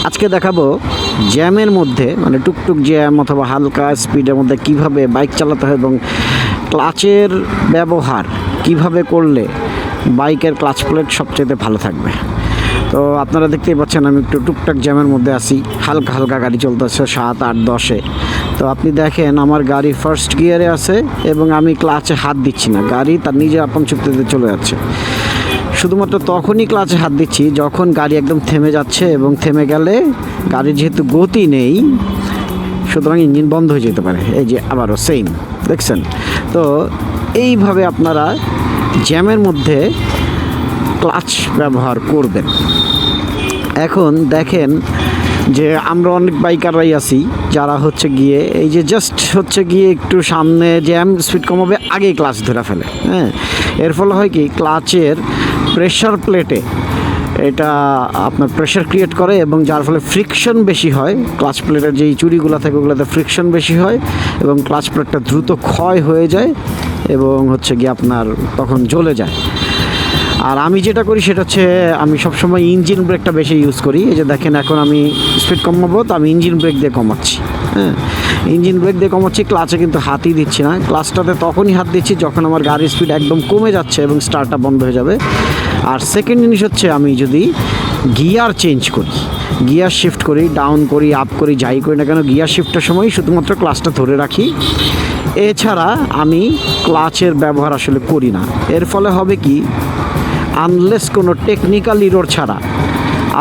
আজকে দেখাবো জ্যামের মধ্যে মানে টুকটুক জ্যাম অথবা হালকা স্পিডের মধ্যে কিভাবে বাইক চালাতে হয় এবং ক্লাচের ব্যবহার কিভাবে করলে বাইকের ক্লাচ প্লেট সবচেয়ে ভালো থাকবে। তো আপনারা দেখতেই পাচ্ছেন আমি একটু টুকটাক জ্যামের মধ্যে আছি, হালকা হালকা গাড়ি চলতেছে 7, 8, 10-এ। তো আপনি দেখেন আমার গাড়ি ফার্স্ট গিয়ারে আছে এবং আমি ক্লাচে হাত দিচ্ছি না, গাড়ি তার নিজের আপন শক্তিতে চলে যাচ্ছে। শুধুমাত্র তখনই ক্লাচে হাত দিচ্ছি যখন গাড়ি একদম থেমে যাচ্ছে, এবং থেমে গেলে গাড়ির যেহেতু গতি নেই সুতরাং ইঞ্জিন বন্ধ হয়ে যেতে পারে। এই যে আবারও সেম দেখছেন। তো এইভাবে আপনারা জ্যামের মধ্যে ক্লাচ ব্যবহার করবেন। এখন দেখেন যে আমরা অনেক বাইকাররাই আছি যারা হচ্ছে গিয়ে এই যে জাস্ট হচ্ছে গিয়ে একটু সামনে জ্যাম স্পিড কমাবে আগেই ক্লাচ ধরে ফেলে। হ্যাঁ, এর ফলে হয় কি ক্লাচের প্রেশার প্লেটে এটা আপনার প্রেশার ক্রিয়েট করে এবং যার ফলে ফ্রিকশন বেশি হয়। ক্লাচ প্লেটের যেই চুরিগুলো থাকে ওগুলোতে ফ্রিকশন বেশি হয় এবং ক্লাচ প্লেটটা দ্রুত ক্ষয় হয়ে যায় এবং হচ্ছে গিয়ে আপনার তখন জ্বলে যায়। আর আমি যেটা করি সেটা হচ্ছে আমি সবসময় ইঞ্জিন ব্রেকটা বেশি ইউজ করি। এই যে দেখেন এখন আমি স্পিড কমাবো তো আমি ইঞ্জিন ব্রেক দিয়ে কমাচ্ছি। হ্যাঁ, ইঞ্জিন ব্রেক দিয়ে কমাচ্ছি, ক্লাচে কিন্তু হাতই দিচ্ছি না। ক্লাচটাতে তখনই হাত দিচ্ছি যখন আমার গাড়ির স্পিড একদম কমে যাচ্ছে এবং স্টার্টটা বন্ধ হয়ে যাবে। আর সেকেন্ড জিনিস হচ্ছে আমি যদি গিয়ার চেঞ্জ করি, গিয়ার শিফট করি, ডাউন করি, আপ করি, যাই করি না কেন গিয়ার শিফটের সময় শুধুমাত্র ক্লাচটা ধরে রাখি। এছাড়া আমি ক্লাচের ব্যবহার আসলে করি না। এর ফলে হবে কি, আনলেস কোনো টেকনিক্যাল ইরোর ছাড়া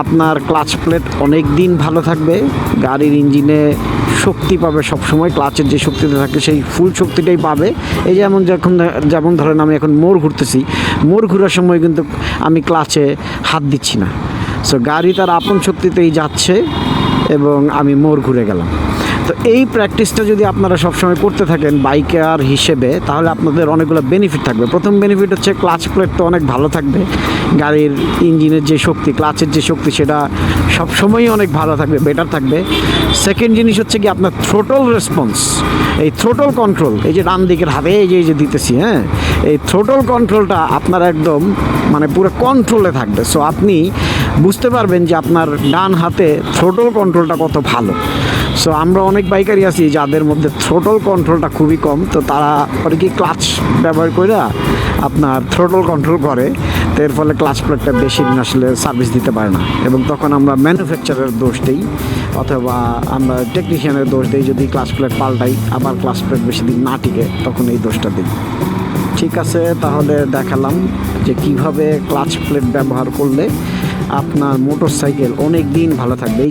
আপনার ক্লাচ প্লেট অনেক দিন ভালো থাকবে, গাড়ির ইঞ্জিনে শক্তি পাবে সবসময়, ক্লাচের যে শক্তিটা থাকে সেই ফুল শক্তিটাই পাবে। এই যেমন ধরেন আমি এখন মোড় ঘুরতেছি, মোড় ঘোরার সময় কিন্তু আমি ক্লাচে হাত দিচ্ছি না। সো গাড়ি তার আপন শক্তিতেই যাচ্ছে এবং আমি মোড় ঘুরে গেলাম। তো এই প্র্যাকটিসটা যদি আপনারা সবসময় করতে থাকেন বাইকার হিসেবে তাহলে আপনাদের অনেকগুলো বেনিফিট থাকবে। প্রথম বেনিফিট হচ্ছে ক্লাচ প্লেট তো অনেক ভালো থাকবে, গাড়ির ইঞ্জিনের যে শক্তি, ক্লাচের যে শক্তি সেটা সবসময়ই অনেক ভালো থাকবে, বেটার থাকবে। সেকেন্ড জিনিস হচ্ছে কি আপনার থ্রোটল রেসপন্স, এই থ্রোটল কন্ট্রোল, এই যে ডান দিকের হাতে এই যে দিতেছি, হ্যাঁ, এই থ্রোটল কন্ট্রোলটা আপনার একদম মানে পুরো কন্ট্রোলে থাকবে। সো আপনি বুঝতে পারবেন যে আপনার ডান হাতে থ্রোটল কন্ট্রোলটা কত ভালো। সো আমরা অনেক বাইকারই আছি যাদের মধ্যে থ্রোটল কন্ট্রোলটা খুবই কম, তো তারা পরে কি ক্লাচ ব্যবহার করে আপনার থ্রোটল কন্ট্রোল করে, তো এর ফলে ক্লাচ প্লেটটা বেশি দিন আসলে সার্ভিস দিতে পারে না এবং তখন আমরা ম্যানুফ্যাকচারের দোষ দিই অথবা আমরা টেকনিশিয়ানের দোষ দিই। যদি ক্লাচ প্লেট পাল্টাই আবার ক্লাচ প্লেট বেশি দিন না টিকে তখন এই দোষটা দিই। ঠিক আছে, তাহলে দেখালাম যে কিভাবে ক্লাচ প্লেট ব্যবহার করলে আপনার মোটরসাইকেল অনেক দিন ভালো থাকবে।